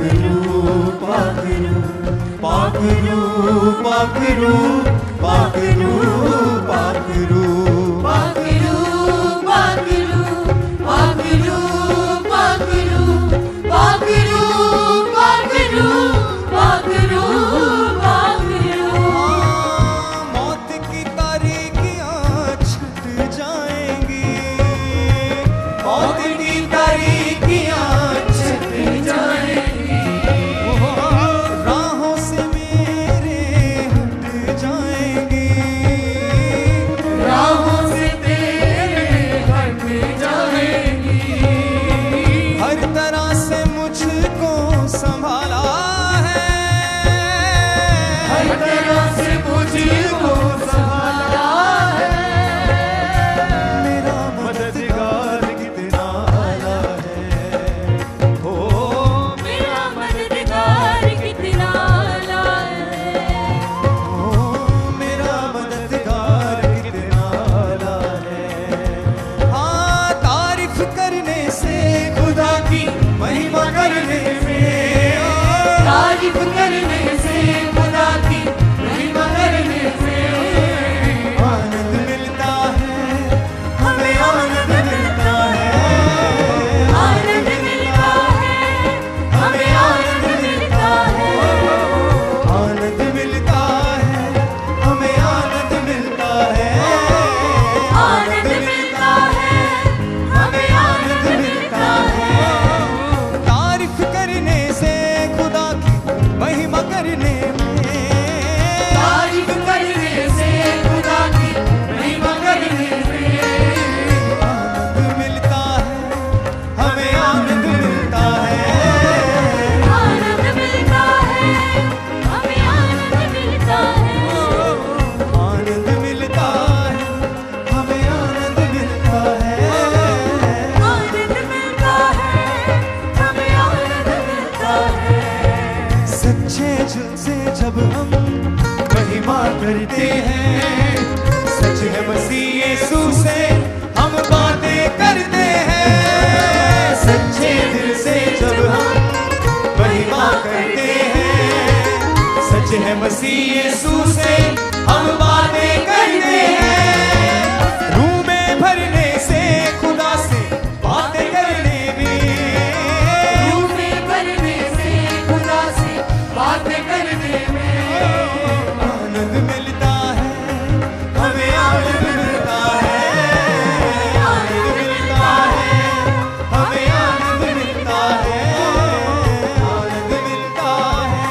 पाखरू पाखरू पाखरू पाखरू पाखरू पाखरू पाखरू पाखरू पाखरू पाखरू पाखरू पाखरू पाखरू पाखरू। मौत की तारीकियां छट जाएंगी, मौत की तारीकियां छट जाएंगी, राहों से मेरे हट जाएंगी, राहों से तेरे हट जाएंगी। हर तरह से मुझको संभाला है, हर तरह से मुझको संभाला है। मेरा मददगार कितना आला है, ओ मेरा मददगार कितना आला है, ओ मेरा मददगार कितना आला है। हाँ, तारीफ करने से खुदा की महिमा करने में, तारीफ करने से खुदा की महिमा करने से आनंद मिलता है, हमें आनंद मिलता है, आनंद मिलता है, हमें आनंद मिलता है, आनंद मिलता है, हमें आनंद मिलता है, आनंद मिलता है, हमें आनंद मिलता है। तारीफ करने से खुदा की महिमा करने में, तारीफ करने से खुदा की महिमा करने से आनंद मिलता है, हमें आनंद मिलता है, आनंद मिलता है, हमें आनंद मिलता है, आनंद मिलता है, हमें आनंद मिलता है। आनंद मिलता है, हमें आनंद मिलता है। सच्चे दिल से जब हम महिमा करते हैं, सच है मसीह यीशु से हम बातें करते हैं। सच्चे दिल से जब हम महिमा करते हैं, सच है मसीह यीशु से हम बातें करते हैं। रूह में भरने से खुदा से बातें करने में, रूह में भरने से खुदा से बातें करने में आनंद मिलता है, हमें आनंद मिलता है, आनंद मिलता है, हमें आनंद मिलता है, आनंद मिलता है,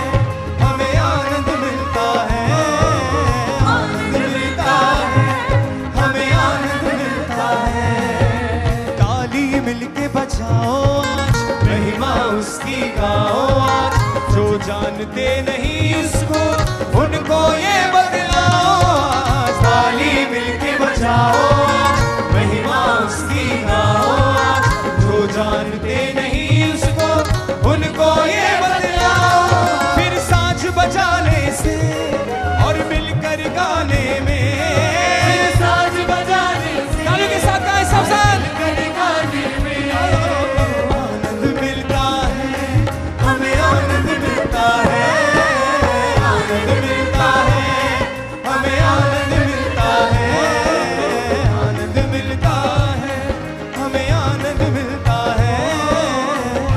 हमें आनंद मिलता है, आनंद मिलता है, हमें आनंद मिलता है। ताली मिलके बजाओ आज, महिमा उसकी गाओ आज, जो जानते नहीं उसको उनको ये बतलाओ आज। ताली मिलके बजाओ आज, महिमा उसकी गाओ आज, जो जानते नहीं उसको उनको ये बतलाओ। फिर साज बजाने से और मिलकर गाने में, साज बजाने से तालियों के साथ गाएं सब साथ। गाने में आनंद मिलता है, हमें आनंद मिलता है, आनंद मिलता है, हमें आनंद मिलता है, आनंद मिलता है, हमें आनंद मिलता है,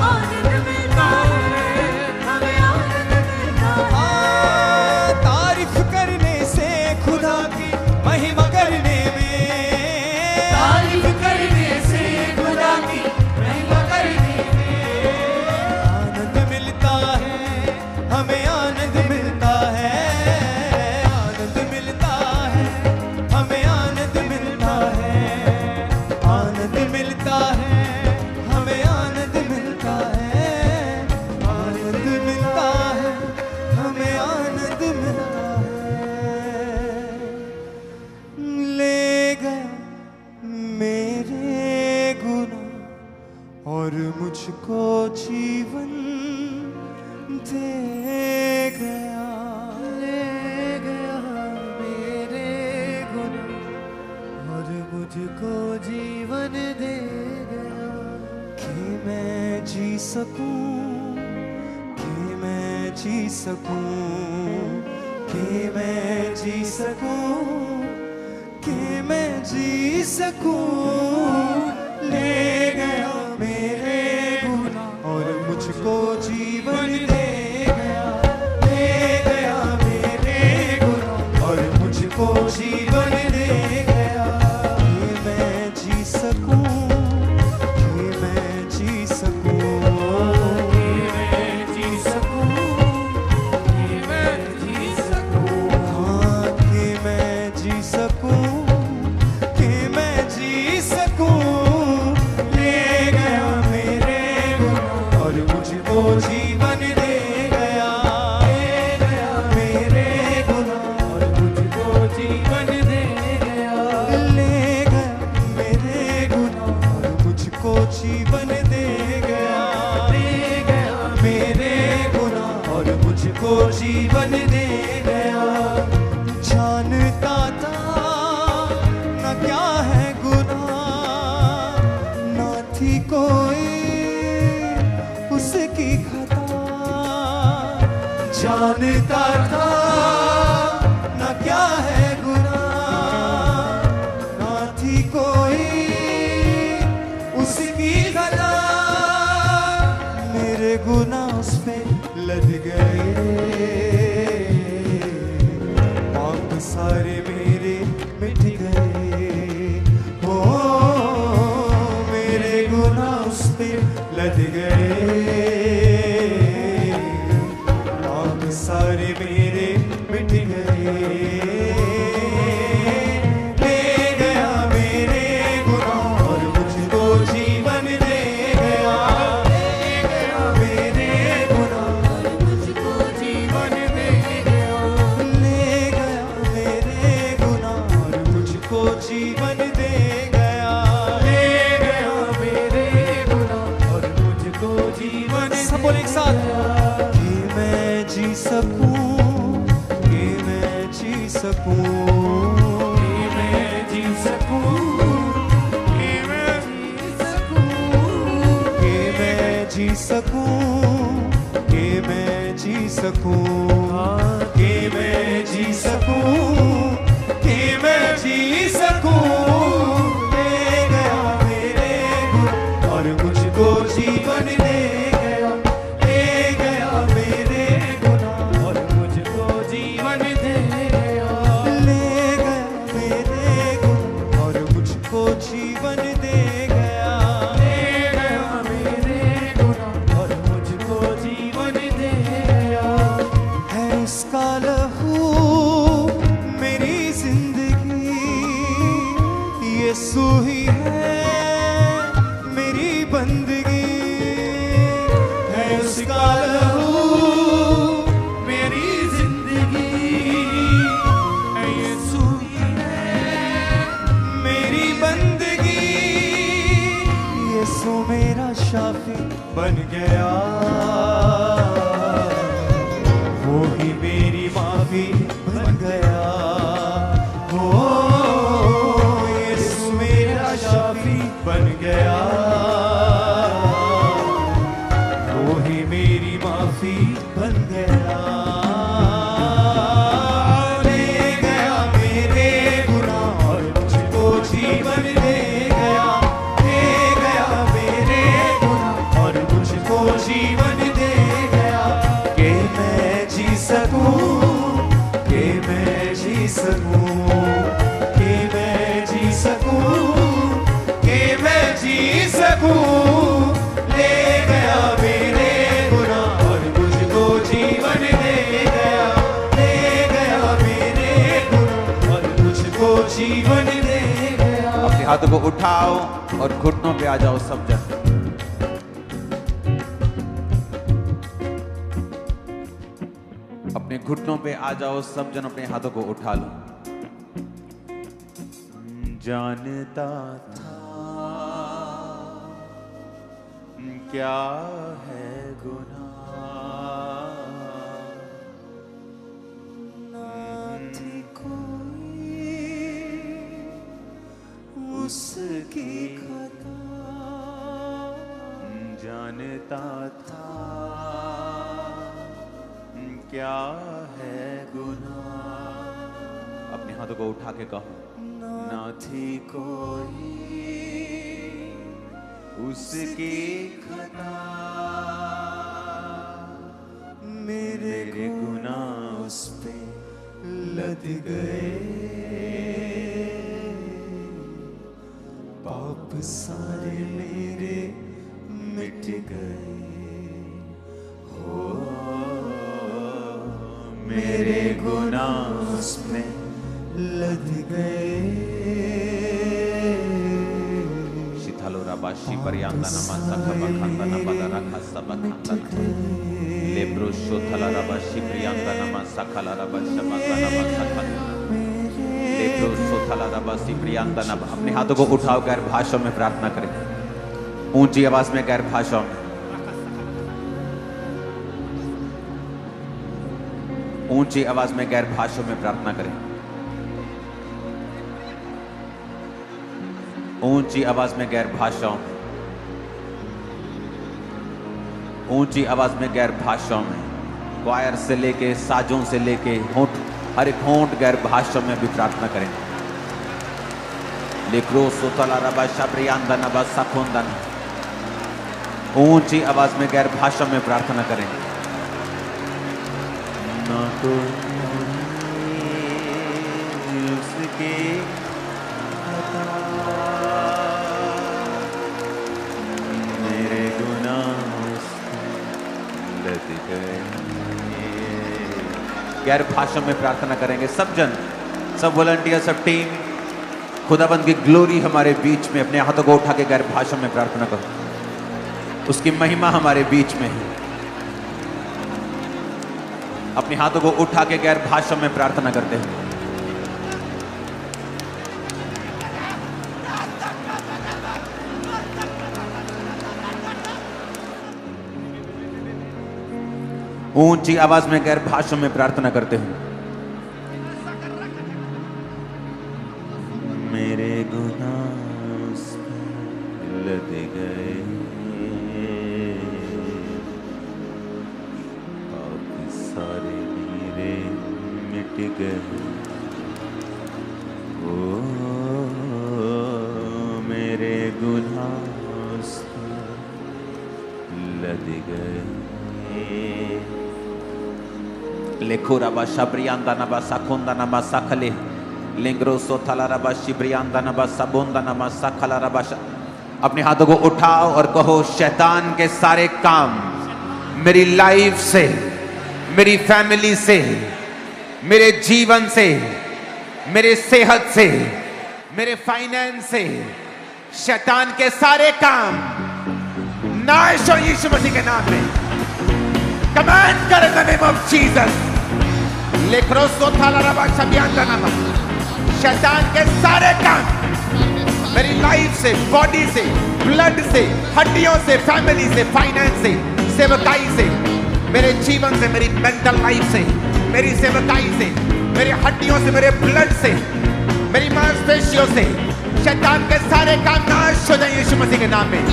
आनंद मिलता है, हमें आनंद मिलता है। हाँ, तारीफ करने से खुदा की महिमा करने में, तारीफ करने से खुदा की महिमा करने में आनंद मिलता है, हमें आनंद मिलता है, आनंद मिलता है, हमें आनंद मिलता है, आनंद मिलता है, हमें आनंद मिलता है, आनंद मिलता है, हमें आनंद मिलता है। ले गया मेरे गुनाह और मुझको जीवन दे गया, ले गया मेरे गुनाह और मुझको जीवन दे गया। कि मैं जी सकूं जी सकूं, कि मैं जी सकूं, कि मैं जी सकूं। ले गया मेरे गुनाह और मुझको जीवन दे गया। ले गया मेरे गुनाह और मुझको जीवन दे गया। कि मैं जी सकूं, कि मैं जी सकूं, कि मैं जी सकूं, कि मैं जी सकूं। हाँ, कि मैं जी सकूं, कि मैं जी सकूं। ले गया मेरे गुनाह और मुझको जीवन दे गया। ले गया मेरे गुनाह और मुझको जीवन दे गया। ले गया मेरे गुनाह और मुझको जीवन दे गया। ले गया मेरे गुनाह और मुझको जीवन दे गया। जानता था न क्या है गुनाह, न थी कोई उसकी खता। जानता था न क्या है गुनाह, न थी कोई उसकी खता। मेरे गुनाह उस पे लद गए, पाप सारे मेरे मिट गए। ओ मेरे गुनाह उस पे लद गए, पाप सारे मेरे मिट गए। ले गया मेरे गुनाह और मुझको जीवन दे गया। ले गया मेरे गुनाह और मुझको जीवन दे गया। ले गया मेरे गुनाह और मुझको जीवन दे गया। ले गया मेरे गुनाह और मुझको जीवन। सब बोले एक साथ। कि मैं जी सकूं, कि मैं जी सकूं, कि मैं जी सकूं, कि मैं जी सकूं। कि मैं जी सकूं, कि मैं जी सकूं, कि मैं जी सकूं, कि मैं जी सकूं। ले गया मेरे गुनाह और मुझको जीवन दे गया। ले गया मेरे गुनाह और मुझको जीवन दे गया। ले गया मेरे गुनाह और मुझको जीवन दे गया। ले गया मेरे गुनाह और मुझको जीवन दे गया। है उसका लहू मेरी जिंदगी, यीशु ही है मेरी बंदगी। है उसका लहू मेरी जिंदगी यीशु ही है मेरी बंदगी। यीशु मेरा शाफी बन गया, वो ही मेरी माफी बन गया। ओ यीशु मेरा शाफी बन गया, वो ही मेरी माफी बन गया। ले गया मेरे गुनाह और मुझको जीवन दे गया। ले गया मेरे गुनाह और मुझको जीवन दे गया। कि मैं जी सकूं, कि मैं जी सकूं, कि मैं जी सकूं, कि मैं जी सकूं। ले गया मेरे गुनाह और मुझको जीवन दे गया। ले गया मेरे गुनाह और मुझको जीवन दे गया। अपने हाथों को उठाओ और घुटनों पे आ जाओ सब जन। अपने घुटनों पे आ जाओ सब जन, अपने हाथों को उठा लो। जानता था क्या है गुनाह, ना थी कोई उसकी खता। जानता था क्या है गुनाह। अपने हाथों को उठा के कहो, ना थी कोई उसकी खता, मेरे गुनाह उस पे लद गए, पाप सारे मेरे मिट गए। हो मेरे गुनाह उस पे लद गए। शिथालो राबाशी परियांदा नमासा खबखंदा नबदरा खस्सा बखंदा लेब्रो शोथला राबाशी प्रियांदा नमासा खला राबाशा बखंदा नमासा खला लेब्रो शोथला राबाशी प्रियांदा नब। अपने हाथों को उठाओ, गैर भाषाओं में प्रार्थना करें, ऊंची आवाज में गैर भाषाओं में, ऊंची आवाज में गैर भाषाओं में प्रार्थना करें, ऊंची आवाज में गैर भाषाओं में, ऊंची आवाज में गैर भाषाओं में, क्वायर से लेके साजों से लेके होंठ, हर एक होंठ गैर भाषाओं में भी प्रार्थना करें। लेक्रो सोतला रबा शब्रियांदा नबा सखोंदन, ऊंची आवाज में गैर भाषा में प्रार्थना करें। ना तो उसके खता, मेरे गुनाह लद गए। गैर भाषा में प्रार्थना करेंगे सब जन, सब वॉलंटियर, सब टीम। खुदाबंद की ग्लोरी हमारे बीच में, अपने हाथों को उठा के गैर भाषा में प्रार्थना करो, उसकी महिमा हमारे बीच में है। अपने हाथों को उठा के गैर भाषा में प्रार्थना करते हैं। ऊंची आवाज में गैर भाषा में प्रार्थना करते हैं। मेरे गुनाह लद गए, पाप सारे मेरे मिट गए। ओ मेरे गुनाह लद गए। लेखो रबा शब्रियांदा नबा सखोंदा नबा सखले लिंग्रो सोथला रबा शिब्रियांदा नबा सबोंदा नबा सखला रबा। अपने हाथों को उठाओ और कहो, शैतान के सारे काम मेरी लाइफ से, मेरी फैमिली से, मेरे जीवन से, मेरे सेहत से, मेरे फाइनेंस से, शैतान के सारे काम नाश हो यीशु मसीह के नाम में। कमांड कर in the name of Jesus. लेक्रोसो थाला रबा शबियांदा नबा। शैतान के सारे काम मेरी लाइफ से, बॉडी से, ब्लड से, हड्डियों से, फैमिली से, फाइनेंस से, सेवकाई से, मेरे जीवन से, मेरी मेंटल लाइफ से, मेरी सेवकाई से, मेरी हड्डियों से, मेरे ब्लड से, मेरी मांसपेशियों से, शैतान के सारे काम नाश हो जाए यीशु मसीह के नाम में।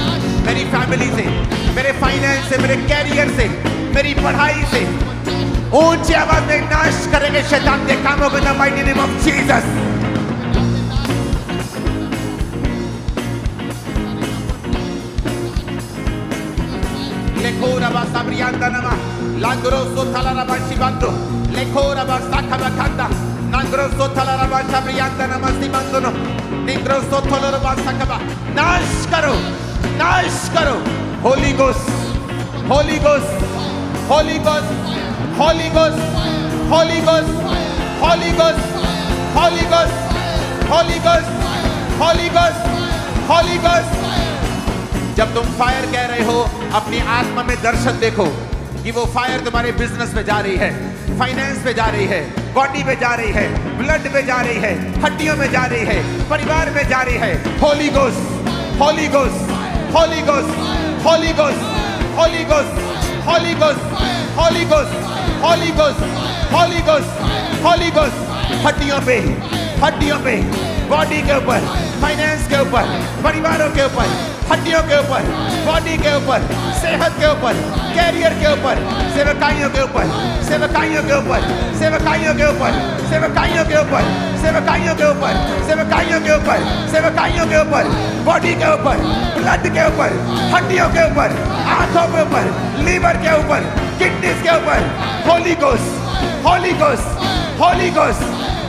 मेरी फैमिली से, मेरे फाइनेंस से, मेरे कैरियर से, मेरी पढ़ाई से ऊंची आवाज में नाश करेंगे शैतान के कामों को, in the mighty name of Jesus. लेखो रबा साब्रियांदा नमा लांग्रो सोथला रबा शिबांदो लेखो रबा साखबा खंदा नांग्रो सोथला रबा साब्रियांदा नमा शिबांदो निंग्रो सोथला रबा साखबा। नाश करो, नाश करो। Holi ghost, holy ghost, holy ghost, holy ghost, holy ghost, holy ghost, holy ghost, holy ghost, holy ghost, holy ghost. जब तुम फायर कह रहे हो, अपनी आत्मा में दर्शन देखो कि वो फायर तुम्हारे बिजनेस में जा रही है, फाइनेंस पे जा रही है, बॉडी पे जा रही है, ब्लड पे जा रही है, हड्डियों में जा रही है, परिवार में जा रही है। Holi ghost, holy ghost, holy ghost, holy ghost, holy ghost, holy ghost, holy ghost, holy ghost, holy ghost, holy ghost. हड्डियों पे, हड्डियों पे, बॉडी के ऊपर, फाइनेंस के ऊपर, परिवारों के ऊपर, हड्डियों के ऊपर, बॉडी के ऊपर, सेहत के ऊपर, कैरियर के ऊपर, सेवकाइयों के ऊपर, सेवकाइयों के ऊपर, सेवकाइयों के ऊपर, सेवकाइयों के ऊपर, सेवकाइयों के ऊपर, सेवकाइयों के ऊपर, सेवकाइयों के ऊपर, बॉडी के ऊपर, ब्लड के ऊपर, हड्डियों के ऊपर, आंखों के ऊपर, लीवर के ऊपर, किडनीज के ऊपर, holy ghost, holy ghost, holy ghost,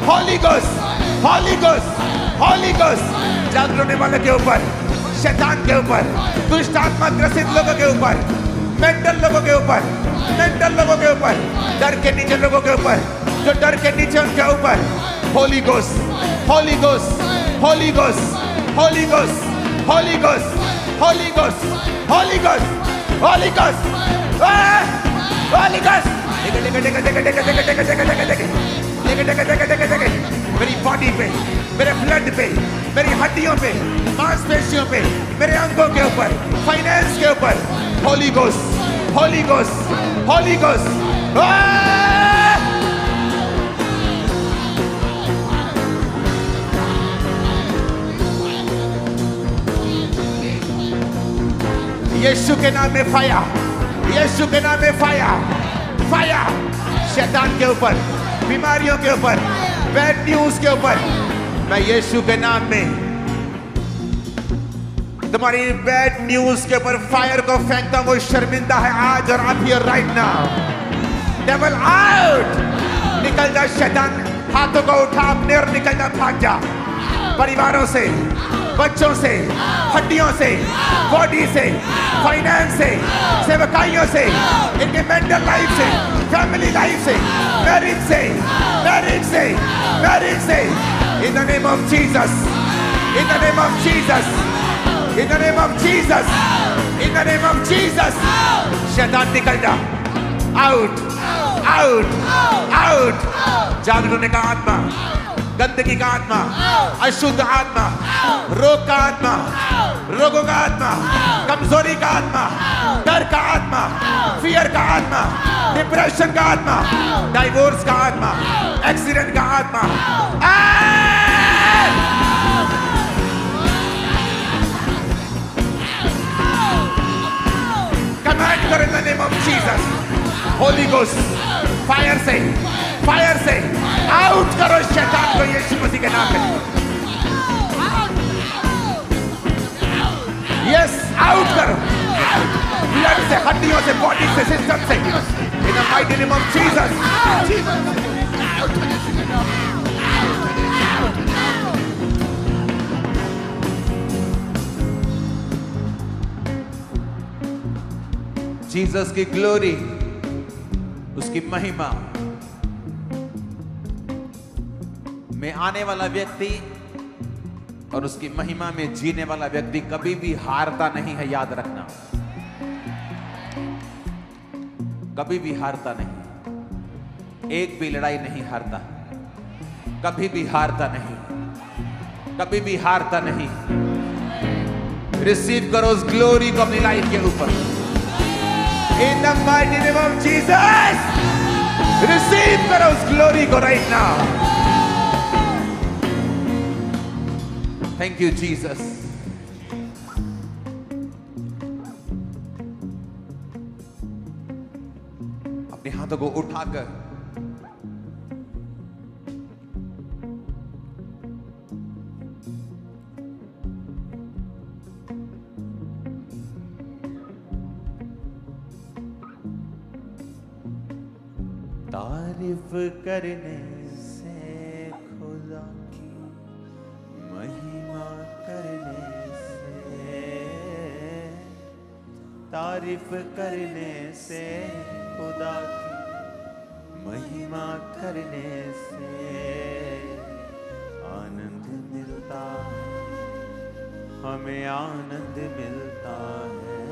holy ghost, holy ghost, holy ghost, जागृत होने वाले के ऊपर, शैतान के ऊपर, दुष्ट आत्मा ग्रसित लोगों के ऊपर, मेंटल लोगों के ऊपर, मेंटल लोगों के ऊपर, डर के नीचे लोगों के ऊपर, जो डर के नीचे उनके ऊपर, holy ghost, holy ghost, holy ghost, holy ghost, holy ghost, holy ghost, holy ghost, holy ghost, holy ghost, मेरी बॉडी पे, मेरे ब्लड पे, मेरी हड्डियों पे, मांसपेशियों पे, मेरे अंगों के ऊपर, फाइनेंस के ऊपर, holy ghost, holy ghost, holy ghost, यीशु के नाम में फायर, यीशु के नाम में फायर, फायर, शैतान के ऊपर, बीमारियों के ऊपर, बैड न्यूज के ऊपर, मैं यीशु के नाम में तुम्हारी बैड न्यूज के ऊपर फायर को फेंकता हूं। वो शर्मिंदा है आज और आप here right now. Devil out, निकल जा शैतान, हाथों को उठा अपने और निकल जा, भाग जा परिवारों से, बच्चों से, हड्डियों से, बॉडी से, फाइनेंस से, सेवकाइयों से, इनके मेंटल लाइफ से, फैमिली लाइफ से, मैरिज से, मैरिज से, मैरिज से, इन the name of Jesus, in the name of Jesus, in the name of Jesus, in the name of Jesus, शैतान निकल जा, आउट, आउट, आउट, जागृत होने का आत्मा, गंदगी का आत्मा, अशुद्ध आत्मा, रोग का आत्मा, रोगों का आत्मा, कमजोरी का आत्मा, डर का आत्मा, फियर का आत्मा, डिप्रेशन का आत्मा, डाइवोर्स का आत्मा, एक्सीडेंट का आत्मा, कमांड करो इन the name of Jesus, Holi ghost, fire से, फायर से आउट करो शैतान को यीशु मसीह के नाम में। यस, आउट करो ब्लड से, हड्डियों से, बॉडी से, सिस्टम से, इन the mighty name of Jesus. Jesus की ग्लोरी, उसकी महिमा में आने वाला व्यक्ति और उसकी महिमा में जीने वाला व्यक्ति कभी भी हारता नहीं है, याद रखना, कभी भी हारता नहीं, एक भी लड़ाई नहीं हारता, कभी भी हारता नहीं, कभी भी हारता नहीं। रिसीव करो उस ग्लोरी को अपनी लाइफ के ऊपर, इन the mighty name of Jesus. Receive करो उस ग्लोरी को right now. Thank you Jesus. अपने हाथों को उठाकर तारीफ करने से खुदा की, महिमा करने से, तारीफ करने से खुदा की, महिमा करने से आनंद मिलता है, हमें आनंद मिलता है,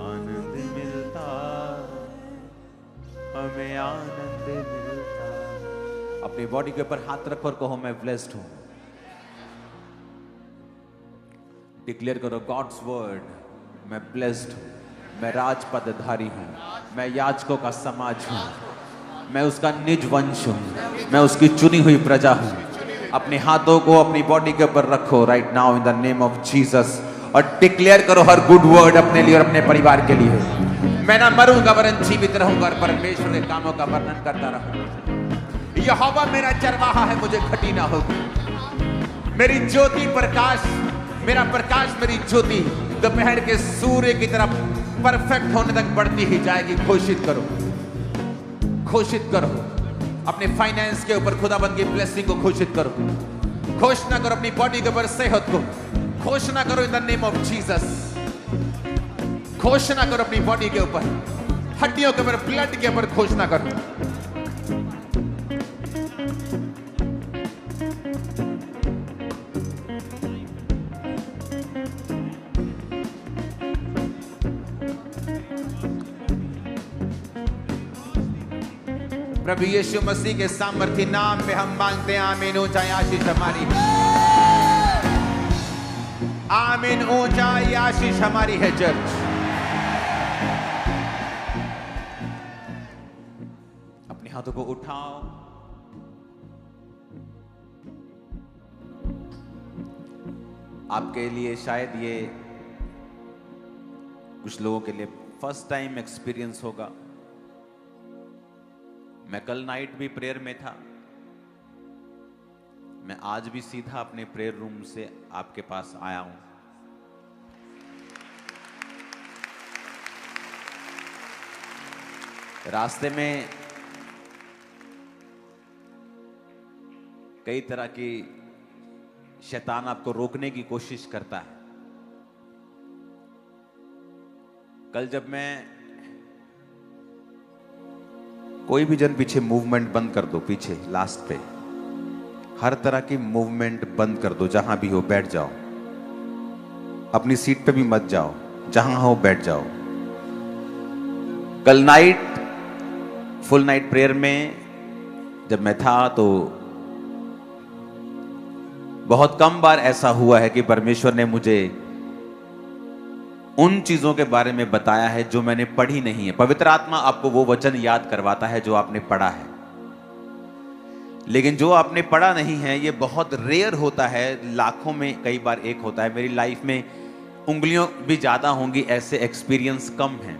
आनंद मिलता है, हमें आनंद मिलता है। अपनी बॉडी के ऊपर हाथ रखो और कहो मैं ब्लेस्ड हूं। डिक्लेयर करो गॉड्स वर्ड, मैं ब्लेस्ड हूं, मैं राजपदधारी हूं, मैं याजकों का समाज हूं, मैं उसका निज वंश हूं, मैं उसकी चुनी हुई प्रजा हूं। अपने हाथों को अपनी बॉडी के ऊपर रखो right now in the name of Jesus और डिक्लेयर करो हर गुड वर्ड अपने लिए और अपने परिवार के लिए। मैं ना मरूंगा वरन जीवित रहूंगा और परमेश्वर के कामों का वर्णन करता रहूंगा। यहोवा मेरा चरवाहा है, मुझे घटी ना होगी। मेरी ज्योति प्रकाश, मेरा प्रकाश, मेरी ज्योति दोपहर के सूर्य की तरफ परफेक्ट होने तक बढ़ती ही जाएगी। घोषित करो, घोषित करो अपने फाइनेंस के ऊपर खुदाबंद की ब्लेसिंग को घोषित करो। घोषणा करो अपनी बॉडी के ऊपर सेहत को, घोषणा करो इन द नेम ऑफ जीसस। घोषणा करो अपनी बॉडी के ऊपर, हड्डियों के ऊपर, ब्लड के ऊपर घोषणा करो। प्रभु यीशु मसीह के सामर्थ्य नाम में हम मांगते हैं, आमीन। ऊंचाई आशीष हमारी है, आमीन। ऊंचाई आशीष हमारी है चर्च। अपने हाथों को उठाओ, आपके लिए शायद ये कुछ लोगों के लिए फर्स्ट टाइम एक्सपीरियंस होगा। मैं कल नाइट भी प्रेयर में था, मैं आज भी सीधा अपने प्रेयर रूम से आपके पास आया हूं। रास्ते में कई तरह की शैतान आपको रोकने की कोशिश करता है। कल जब मैं कोई भी जन पीछे मूवमेंट बंद कर दो, पीछे लास्ट पे हर तरह की मूवमेंट बंद कर दो। जहां भी हो बैठ जाओ, अपनी सीट पे भी मत जाओ, जहां हो बैठ जाओ। कल नाइट फुल नाइट प्रेयर में जब मैं था तो बहुत कम बार ऐसा हुआ है कि परमेश्वर ने मुझे उन चीजों के बारे में बताया है जो मैंने पढ़ी नहीं है। पवित्र आत्मा आपको वो वचन याद करवाता है जो आपने पढ़ा है, लेकिन जो आपने पढ़ा नहीं है ये बहुत रेयर होता है, लाखों में कई बार एक होता है। मेरी लाइफ में उंगलियों भी ज्यादा होंगी, ऐसे एक्सपीरियंस कम हैं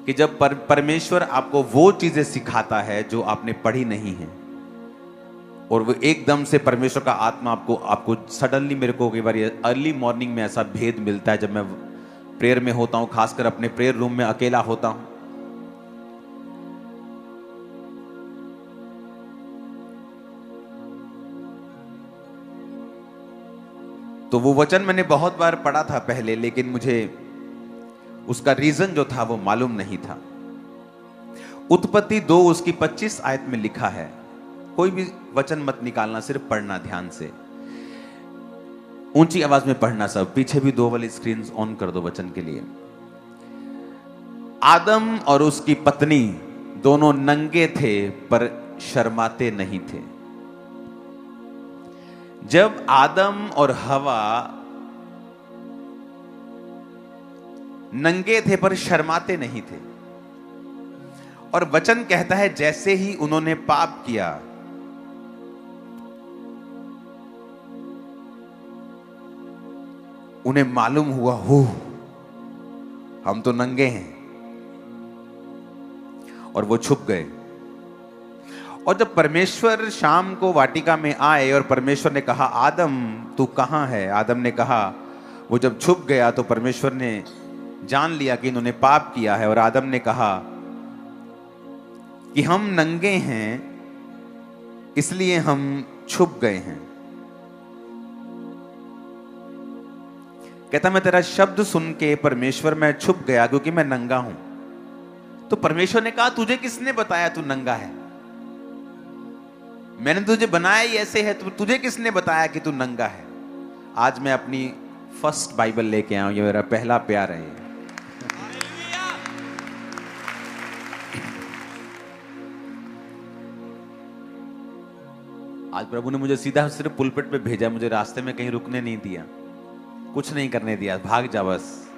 कि जब परमेश्वर आपको वो चीजें सिखाता है जो आपने पढ़ी नहीं है और वो एकदम से परमेश्वर का आत्मा आपको सडनली, मेरे को कई बार अर्ली मॉर्निंग में ऐसा भेद मिलता है जब मैं प्रेयर में होता हूं, खासकर अपने प्रेयर रूम में अकेला होता हूं। तो वो वचन मैंने बहुत बार पढ़ा था पहले, लेकिन मुझे उसका रीजन जो था वो मालूम नहीं था। उत्पत्ति 2 उसकी 25 आयत में लिखा है, कोई भी वचन मत निकालना, सिर्फ पढ़ना ध्यान से, ऊंची आवाज में पढ़ना। सब पीछे भी 2 वाली स्क्रीन ऑन कर दो वचन के लिए। आदम और उसकी पत्नी दोनों नंगे थे पर शर्माते नहीं थे। जब आदम और हवा नंगे थे पर शर्माते नहीं थे, और वचन कहता है जैसे ही उन्होंने पाप किया उन्हें मालूम हुआ, हो हम तो नंगे हैं, और वो छुप गए। और जब परमेश्वर शाम को वाटिका में आए और परमेश्वर ने कहा, आदम तू कहां है? आदम ने कहा, वो जब छुप गया तो परमेश्वर ने जान लिया कि इन्होंने पाप किया है, और आदम ने कहा कि हम नंगे हैं इसलिए हम छुप गए हैं। कहता मैं तेरा शब्द सुन के परमेश्वर मैं छुप गया क्योंकि मैं नंगा हूं। तो परमेश्वर ने कहा, तुझे किसने बताया तू नंगा है? मैंने तुझे बनाया ही ऐसे है, तो तुझे किसने बताया कि तू नंगा है? आज मैं अपनी फर्स्ट बाइबल लेके आया हूं, ये मेरा पहला प्यार है। आज प्रभु ने मुझे सीधा सिर्फ पुलपिट पे भेजा, मुझे रास्ते में कहीं रुकने नहीं दिया, कुछ नहीं करने दिया, भाग जा बस।